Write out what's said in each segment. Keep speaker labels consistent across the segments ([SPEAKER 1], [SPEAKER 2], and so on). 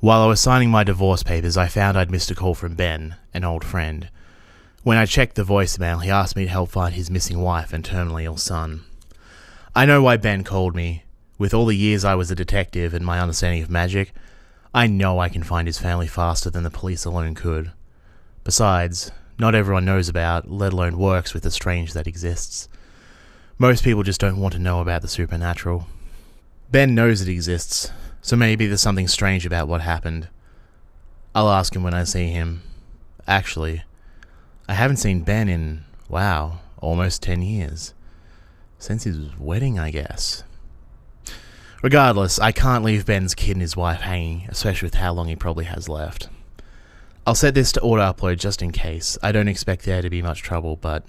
[SPEAKER 1] While I was signing my divorce papers, I found I'd missed a call from Ben, an old friend. When I checked the voicemail, he asked me to help find his missing wife and terminally ill son. I know why Ben called me. With all the years I was a detective and my understanding of magic, I know I can find his family faster than the police alone could. Besides, not everyone knows about, let alone works with the strange that exists. Most people just don't want to know about the supernatural. Ben knows it exists, so maybe there's something strange about what happened. I'll ask him when I see him. Actually, I haven't seen Ben in, almost 10 years. Since his wedding, I guess. Regardless, I can't leave Ben's kid and his wife hanging, especially with how long he probably has left. I'll set this to auto-upload just in case. I don't expect there to be much trouble, but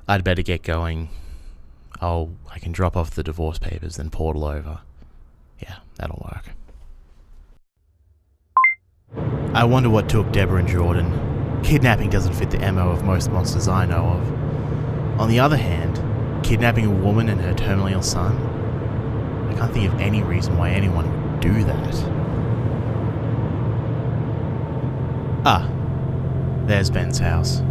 [SPEAKER 1] I'd better get going. I can drop off the divorce papers, then portal over. Yeah, that'll work. I wonder what took Deborah and Jordan. Kidnapping doesn't fit the MO of most monsters I know of. On the other hand, kidnapping a woman and her terminally ill son? I can't think of any reason why anyone would do that. There's Ben's house.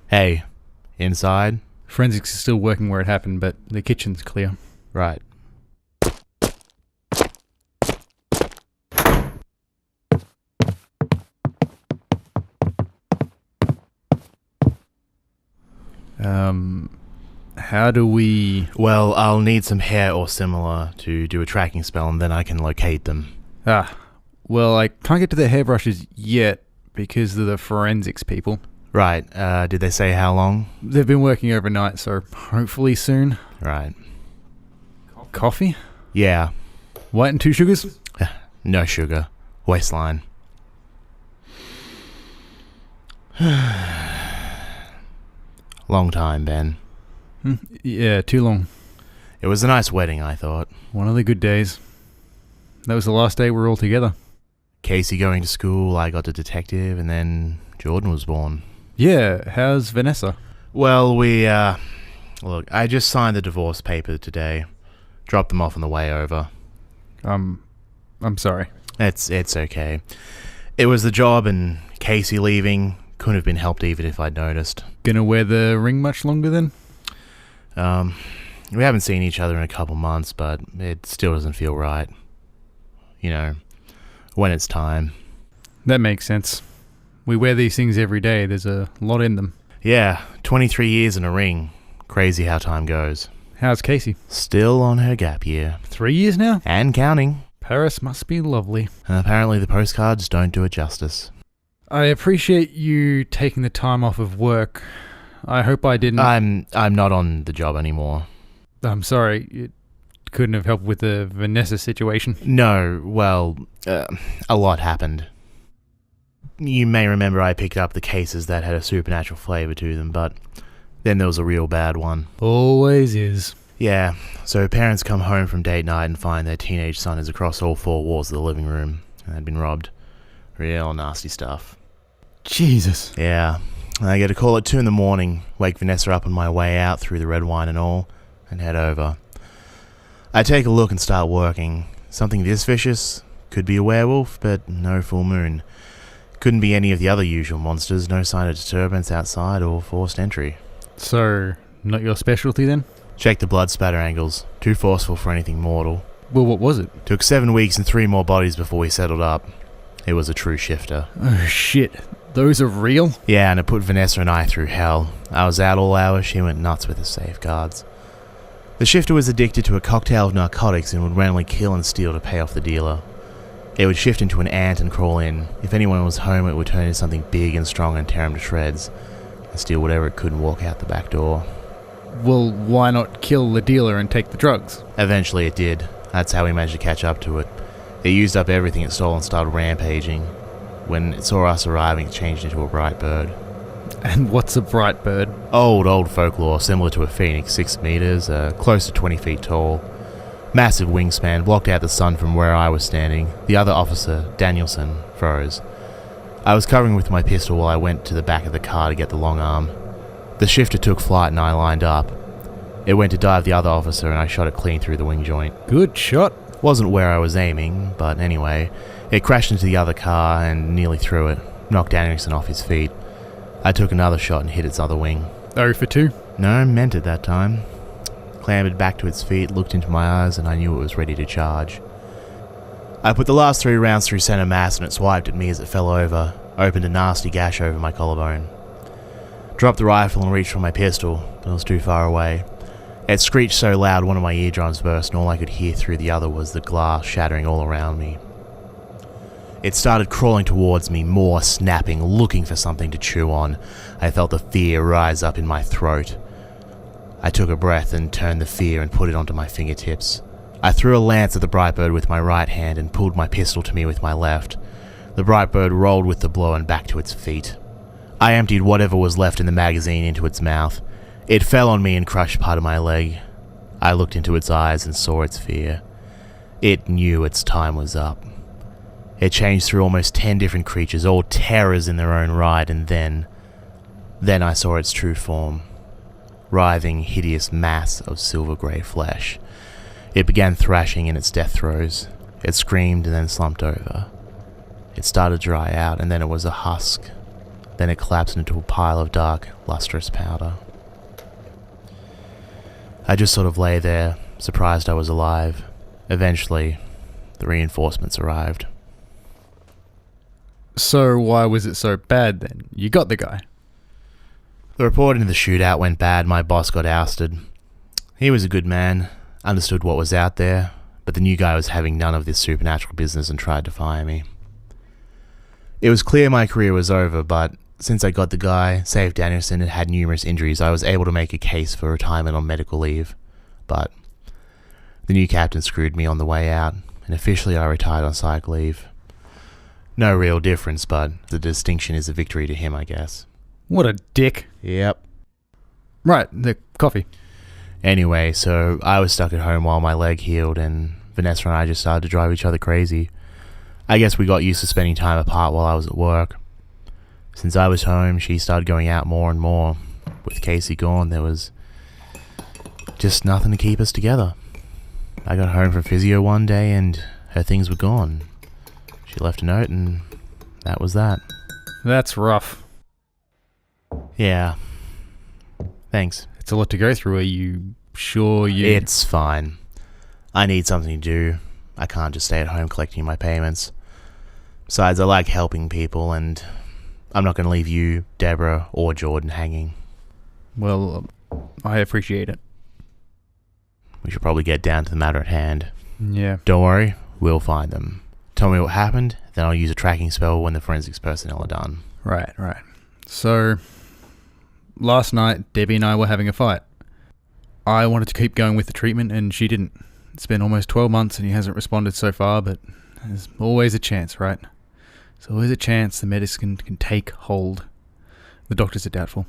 [SPEAKER 1] Hey. Inside?
[SPEAKER 2] Forensics is still working where it happened, but the kitchen's clear.
[SPEAKER 1] Right.
[SPEAKER 2] How do we...
[SPEAKER 1] Well, I'll need some hair or similar to do a tracking spell, and then I can locate them.
[SPEAKER 2] Well, I can't get to the hairbrushes yet because of the forensics people.
[SPEAKER 1] Right, did they say how long?
[SPEAKER 2] They've been working overnight, so hopefully soon.
[SPEAKER 1] Right.
[SPEAKER 2] Coffee?
[SPEAKER 1] Yeah.
[SPEAKER 2] White and 2 sugars?
[SPEAKER 1] No sugar. Waistline. Long time, Ben.
[SPEAKER 2] Yeah, too long.
[SPEAKER 1] It was a nice wedding, I thought.
[SPEAKER 2] One of the good days. That was the last day we were all together.
[SPEAKER 1] Casey going to school, I got to detective, and then Jordan was born.
[SPEAKER 2] Yeah, how's Vanessa?
[SPEAKER 1] Well, look, I just signed the divorce paper today. Dropped them off on the way over.
[SPEAKER 2] I'm sorry.
[SPEAKER 1] It's okay. It was the job, and Casey leaving couldn't have been helped even if I'd noticed.
[SPEAKER 2] Gonna wear the ring much longer then?
[SPEAKER 1] We haven't seen each other in a couple months, but it still doesn't feel right. You know, when it's time.
[SPEAKER 2] That makes sense. We wear these things every day. There's a lot in them.
[SPEAKER 1] Yeah, 23 years in a ring. Crazy how time goes.
[SPEAKER 2] How's Casey?
[SPEAKER 1] Still on her gap year.
[SPEAKER 2] 3 years now?
[SPEAKER 1] And counting.
[SPEAKER 2] Paris must be lovely.
[SPEAKER 1] And apparently the postcards don't do it justice.
[SPEAKER 2] I appreciate you taking the time off of work. I hope I didn't...
[SPEAKER 1] I'm not on the job anymore.
[SPEAKER 2] I'm sorry. It couldn't have helped with the Vanessa situation.
[SPEAKER 1] No, well, a lot happened. You may remember I picked up the cases that had a supernatural flavor to them, but then there was a real bad one.
[SPEAKER 2] Always is.
[SPEAKER 1] Yeah, so parents come home from date night and find their teenage son is across all 4 walls of the living room and had been robbed. Real nasty stuff.
[SPEAKER 2] Jesus.
[SPEAKER 1] Yeah, I get a call at 2 in the morning, wake Vanessa up on my way out through the red wine and all, and head over. I take a look and start working. Something this vicious? Could be a werewolf, but no full moon. Couldn't be any of the other usual monsters, no sign of disturbance outside or forced entry.
[SPEAKER 2] So, not your specialty then?
[SPEAKER 1] Check the blood spatter angles. Too forceful for anything mortal.
[SPEAKER 2] Well, what was it?
[SPEAKER 1] Took 7 weeks and 3 more bodies before we settled up. It was a true shifter.
[SPEAKER 2] Oh shit. Those are real?
[SPEAKER 1] Yeah, and it put Vanessa and I through hell. I was out all hours, she went nuts with the safeguards. The shifter was addicted to a cocktail of narcotics and would randomly kill and steal to pay off the dealer. It would shift into an ant and crawl in. If anyone was home, it would turn into something big and strong and tear him to shreds. And steal whatever it could and walk out the back door.
[SPEAKER 2] Well, why not kill the dealer and take the drugs?
[SPEAKER 1] Eventually it did. That's how we managed to catch up to it. It used up everything it stole and started rampaging. When it saw us arriving, it changed into a bright bird.
[SPEAKER 2] And what's a bright bird?
[SPEAKER 1] Old folklore, similar to a phoenix, 6 meters, close to 20 feet tall. Massive wingspan, blocked out the sun from where I was standing. The other officer, Danielson, froze. I was covering with my pistol while I went to the back of the car to get the long arm. The shifter took flight and I lined up. It went to dive the other officer and I shot it clean through the wing joint.
[SPEAKER 2] Good shot.
[SPEAKER 1] Wasn't where I was aiming, but anyway, it crashed into the other car and nearly threw it, knocked Anderson off his feet. I took another shot and hit its other wing.
[SPEAKER 2] 0 for 2?
[SPEAKER 1] No, meant it that time. Clambered back to its feet, looked into my eyes, and I knew it was ready to charge. I put the last 3 rounds through center mass and it swiped at me as it fell over, opened a nasty gash over my collarbone. Dropped the rifle and reached for my pistol, but it was too far away. It screeched so loud one of my eardrums burst and all I could hear through the other was the glass shattering all around me. It started crawling towards me, more snapping, looking for something to chew on. I felt the fear rise up in my throat. I took a breath and turned the fear and put it onto my fingertips. I threw a lance at the Brightbird with my right hand and pulled my pistol to me with my left. The Brightbird rolled with the blow and back to its feet. I emptied whatever was left in the magazine into its mouth. It fell on me and crushed part of my leg. I looked into its eyes and saw its fear. It knew its time was up. It changed through almost 10 different creatures, all terrors in their own right, and then I saw its true form. Writhing, hideous mass of silver-grey flesh. It began thrashing in its death throes. It screamed and then slumped over. It started to dry out, and then it was a husk. Then it collapsed into a pile of dark, lustrous powder. I just sort of lay there, surprised I was alive. Eventually, the reinforcements arrived.
[SPEAKER 2] So why was it so bad then? You got the guy.
[SPEAKER 1] The report into the shootout went bad. My boss got ousted. He was a good man, understood what was out there, but the new guy was having none of this supernatural business and tried to fire me. It was clear my career was over, but since I got the guy, saved Anderson, and had numerous injuries, I was able to make a case for retirement on medical leave. But the new captain screwed me on the way out, and officially I retired on psych leave. No real difference, but the distinction is a victory to him, I guess.
[SPEAKER 2] What a dick.
[SPEAKER 1] Yep.
[SPEAKER 2] Right, the coffee.
[SPEAKER 1] Anyway, so I was stuck at home while my leg healed, and Vanessa and I just started to drive each other crazy. I guess we got used to spending time apart while I was at work. Since I was home, she started going out more and more. With Casey gone, there was just nothing to keep us together. I got home from physio one day and her things were gone. She left a note and that was that.
[SPEAKER 2] That's rough.
[SPEAKER 1] Yeah. Thanks.
[SPEAKER 2] It's a lot to go through. Are you sure you...
[SPEAKER 1] It's fine. I need something to do. I can't just stay at home collecting my payments. Besides, I like helping people, and I'm not going to leave you, Deborah, or Jordan hanging.
[SPEAKER 2] Well, I appreciate it.
[SPEAKER 1] We should probably get down to the matter at hand.
[SPEAKER 2] Yeah.
[SPEAKER 1] Don't worry, we'll find them. Tell me what happened, then I'll use a tracking spell when the forensics personnel are done.
[SPEAKER 2] Right. So, last night, Debbie and I were having a fight. I wanted to keep going with the treatment, and she didn't. It's been almost 12 months, and he hasn't responded so far, but there's always a chance, right? There's always a chance the medicine can take hold. The doctors are doubtful.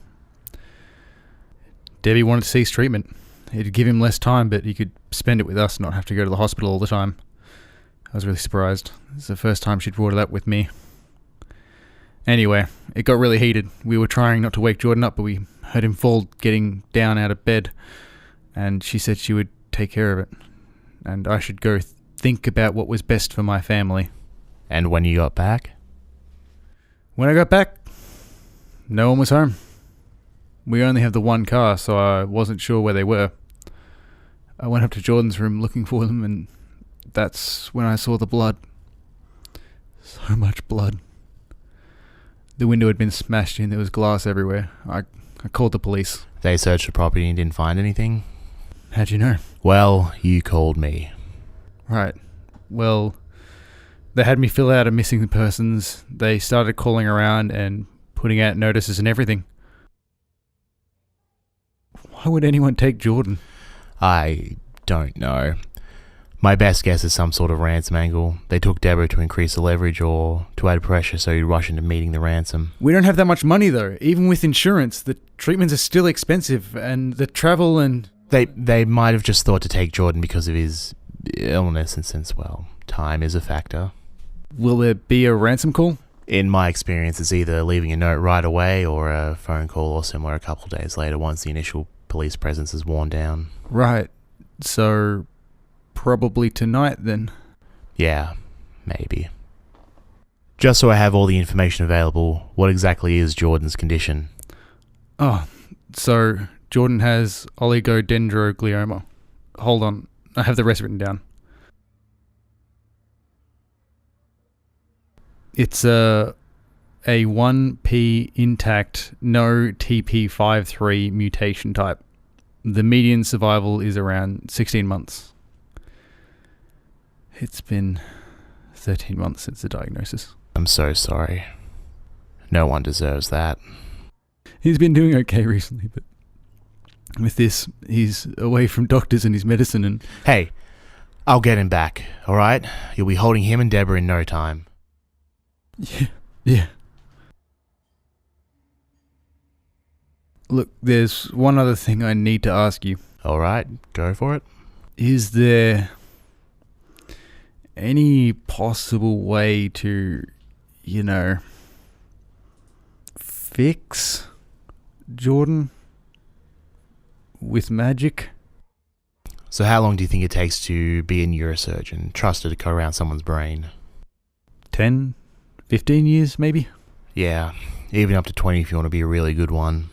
[SPEAKER 2] Debbie wanted to cease treatment. It'd give him less time, but he could spend it with us, not have to go to the hospital all the time. I was really surprised. It's the first time she'd brought it up with me. Anyway, it got really heated. We were trying not to wake Jordan up, but we heard him fall getting down out of bed, and she said she would take care of it, and I should go think about what was best for my family.
[SPEAKER 1] And when you got back?
[SPEAKER 2] When I got back, no one was home. We only have the one car, so I wasn't sure where they were. I went up to Jordan's room looking for them, and that's when I saw the blood. So much blood. The window had been smashed in. There was glass everywhere. I called the police.
[SPEAKER 1] They searched the property and didn't find anything?
[SPEAKER 2] How'd you know?
[SPEAKER 1] Well, you called me.
[SPEAKER 2] Right. Well, they had me fill out a missing persons. They started calling around and putting out notices and everything. Why would anyone take Jordan?
[SPEAKER 1] I don't know. My best guess is some sort of ransom angle. They took Deborah to increase the leverage or to add pressure so he'd rush into meeting the ransom.
[SPEAKER 2] We don't have that much money though. Even with insurance, the treatments are still expensive, and the travel and...
[SPEAKER 1] They might have just thought to take Jordan because of his illness, and since, well, time is a factor.
[SPEAKER 2] Will there be a ransom call?
[SPEAKER 1] In my experience, it's either leaving a note right away or a phone call or similar a couple of days later once the initial police presence is worn down.
[SPEAKER 2] Right. So, probably tonight then.
[SPEAKER 1] Yeah, maybe. Just so I have all the information available, what exactly is Jordan's condition?
[SPEAKER 2] Oh, so Jordan has oligodendroglioma. Hold on, I have the rest written down. It's a 1p intact, no TP53 mutation type. The median survival is around 16 months. It's been 13 months since the diagnosis.
[SPEAKER 1] I'm so sorry. No one deserves that.
[SPEAKER 2] He's been doing okay recently, but with this, he's away from doctors and his medicine and...
[SPEAKER 1] Hey, I'll get him back, alright? You'll be holding him and Deborah in no time.
[SPEAKER 2] Yeah. Look, there's one other thing I need to ask you.
[SPEAKER 1] Alright, go for it.
[SPEAKER 2] Is there any possible way to, fix Jordan with magic?
[SPEAKER 1] So how long do you think it takes to be a neurosurgeon, trusted to cut around someone's brain?
[SPEAKER 2] 10, 15 years, maybe?
[SPEAKER 1] Yeah, even up to 20 if you want to be a really good one.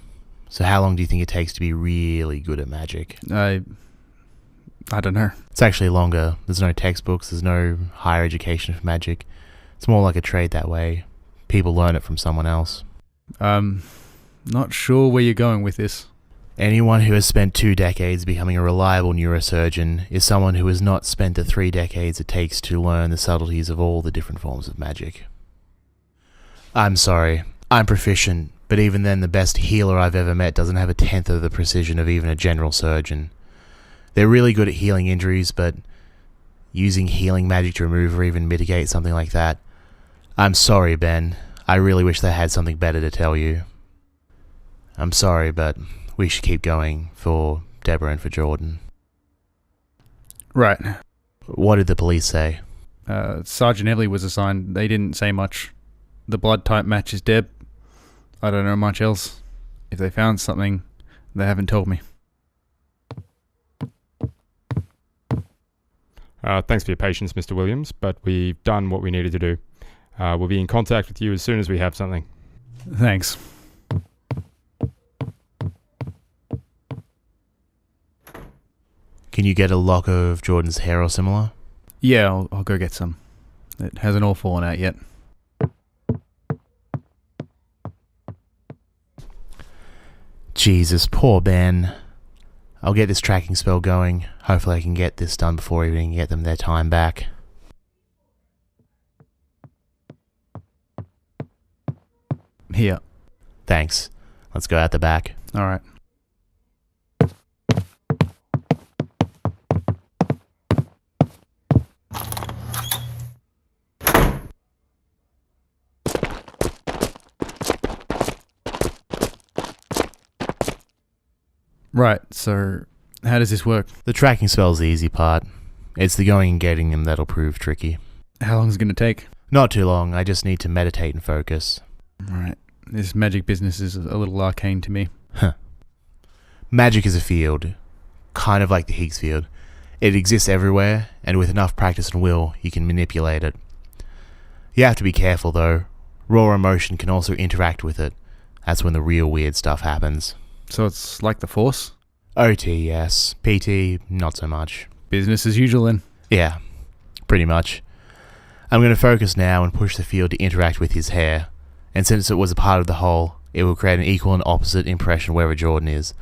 [SPEAKER 1] So how long do you think it takes to be really good at magic?
[SPEAKER 2] I don't know.
[SPEAKER 1] It's actually longer. There's no textbooks, there's no higher education for magic. It's more like a trade that way. People learn it from someone else.
[SPEAKER 2] Not sure where you're going with this.
[SPEAKER 1] Anyone who has spent 2 decades becoming a reliable neurosurgeon is someone who has not spent the 3 decades it takes to learn the subtleties of all the different forms of magic. I'm sorry, I'm proficient, but even then the best healer I've ever met doesn't have a tenth of the precision of even a general surgeon. They're really good at healing injuries, but using healing magic to remove or even mitigate something like that, I'm sorry, Ben. I really wish they had something better to tell you. I'm sorry, but we should keep going for Deborah and for Jordan.
[SPEAKER 2] Right.
[SPEAKER 1] What did the police say?
[SPEAKER 2] Sergeant Evely was assigned. They didn't say much. The blood type matches Deb. I don't know much else. If they found something, they haven't told me.
[SPEAKER 3] Thanks for your patience, Mr. Williams, but we've done what we needed to do. We'll be in contact with you as soon as we have something.
[SPEAKER 2] Thanks.
[SPEAKER 1] Can you get a lock of Jordan's hair or similar?
[SPEAKER 2] Yeah, I'll go get some. It hasn't all fallen out yet.
[SPEAKER 1] Jesus, poor Ben. I'll get this tracking spell going. Hopefully I can get this done before we can get them their time back.
[SPEAKER 2] Here.
[SPEAKER 1] Thanks. Let's go out the back.
[SPEAKER 2] Alright. Right, so how does this work?
[SPEAKER 1] The tracking spell's the easy part. It's the going and getting them that'll prove tricky.
[SPEAKER 2] How long is it going to take?
[SPEAKER 1] Not too long, I just need to meditate and focus.
[SPEAKER 2] Right, this magic business is a little arcane to me.
[SPEAKER 1] Magic is a field, kind of like the Higgs field. It exists everywhere, and with enough practice and will, you can manipulate it. You have to be careful though. Raw emotion can also interact with it. That's when the real weird stuff happens.
[SPEAKER 2] So it's like the Force?
[SPEAKER 1] OT, yes. PT, not so much.
[SPEAKER 2] Business as usual then?
[SPEAKER 1] Yeah, pretty much. I'm going to focus now and push the field to interact with his hair, and since it was a part of the whole, it will create an equal and opposite impression wherever Jordan is.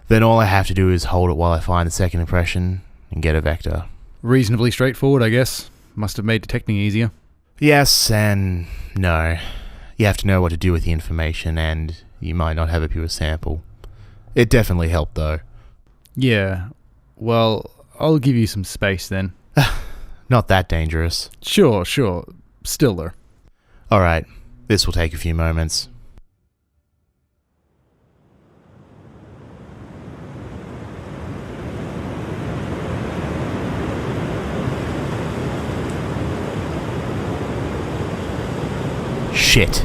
[SPEAKER 1] Then all I have to do is hold it while I find the second impression and get a vector.
[SPEAKER 2] Reasonably straightforward, I guess. Must have made detecting easier.
[SPEAKER 1] Yes and no. You have to know what to do with the information, and you might not have a pure sample. It definitely helped though.
[SPEAKER 2] Yeah, well, I'll give you some space then.
[SPEAKER 1] Not that dangerous.
[SPEAKER 2] Sure. Still though.
[SPEAKER 1] Alright, this will take a few moments. Shit.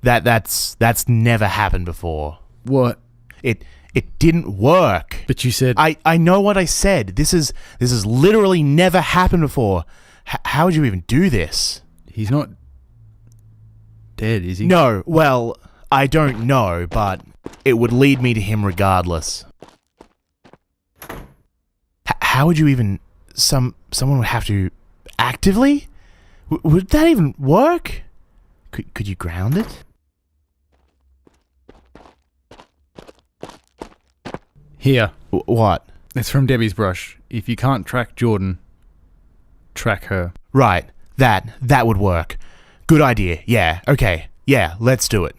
[SPEAKER 1] That's never happened before.
[SPEAKER 2] What?
[SPEAKER 1] It didn't work.
[SPEAKER 2] But you said...
[SPEAKER 1] I know what I said. This has literally never happened before. How would you even do this?
[SPEAKER 2] He's not dead, is he?
[SPEAKER 1] No, well, I don't know, but it would lead me to him regardless. How would you even... Someone would have to... Actively? Would that even work? Could you ground it?
[SPEAKER 2] Here.
[SPEAKER 1] What?
[SPEAKER 2] It's from Debbie's brush. If you can't track Jordan, track her.
[SPEAKER 1] Right. That would work. Good idea. Yeah. Okay. Yeah, let's do it.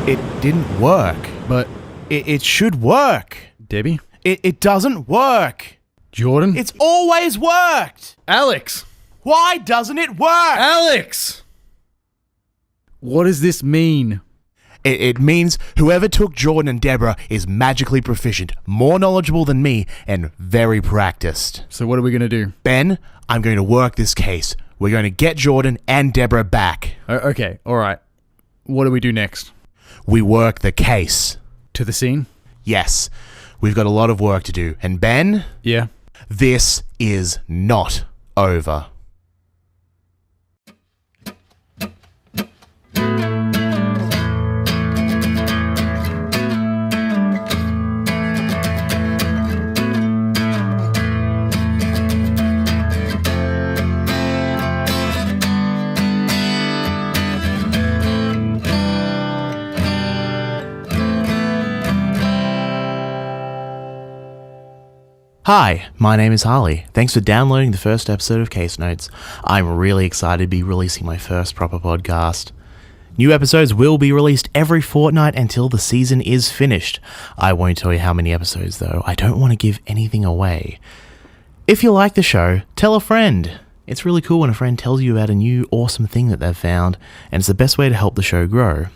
[SPEAKER 1] It didn't work.
[SPEAKER 2] But...
[SPEAKER 1] It should work.
[SPEAKER 2] Debbie?
[SPEAKER 1] It doesn't work.
[SPEAKER 2] Jordan?
[SPEAKER 1] It's always worked.
[SPEAKER 2] Alex!
[SPEAKER 1] Why doesn't it work?
[SPEAKER 2] Alex! What does this mean?
[SPEAKER 1] It means whoever took Jordan and Deborah is magically proficient, more knowledgeable than me, and very practiced.
[SPEAKER 2] So what are we going to do?
[SPEAKER 1] Ben, I'm going to work this case. We're going to get Jordan and Deborah back.
[SPEAKER 2] Okay, alright. What do we do next?
[SPEAKER 1] We work the case.
[SPEAKER 2] To the scene?
[SPEAKER 1] Yes. We've got a lot of work to do. And Ben?
[SPEAKER 2] Yeah?
[SPEAKER 1] This is not over. Hi, my name is Harley. Thanks for downloading the first episode of Case Notes. I'm really excited to be releasing my first proper podcast. New episodes will be released every fortnight until the season is finished. I won't tell you how many episodes though. I don't want to give anything away. If you like the show, tell a friend. It's really cool when a friend tells you about a new awesome thing that they've found, and it's the best way to help the show grow.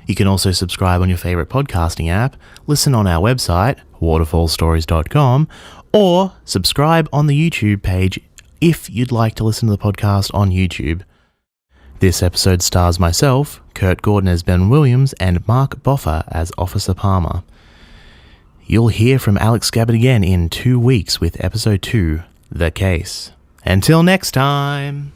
[SPEAKER 1] You can also subscribe on your favorite podcasting app, listen on our website, waterfallstories.com, or subscribe on the YouTube page if you'd like to listen to the podcast on YouTube. This episode stars myself, Kurt Gordon as Ben Williams, and Marc Boffa as Officer Palmer. You'll hear from Alex Gabbet again in 2 weeks with episode 2, The Case. Until next time!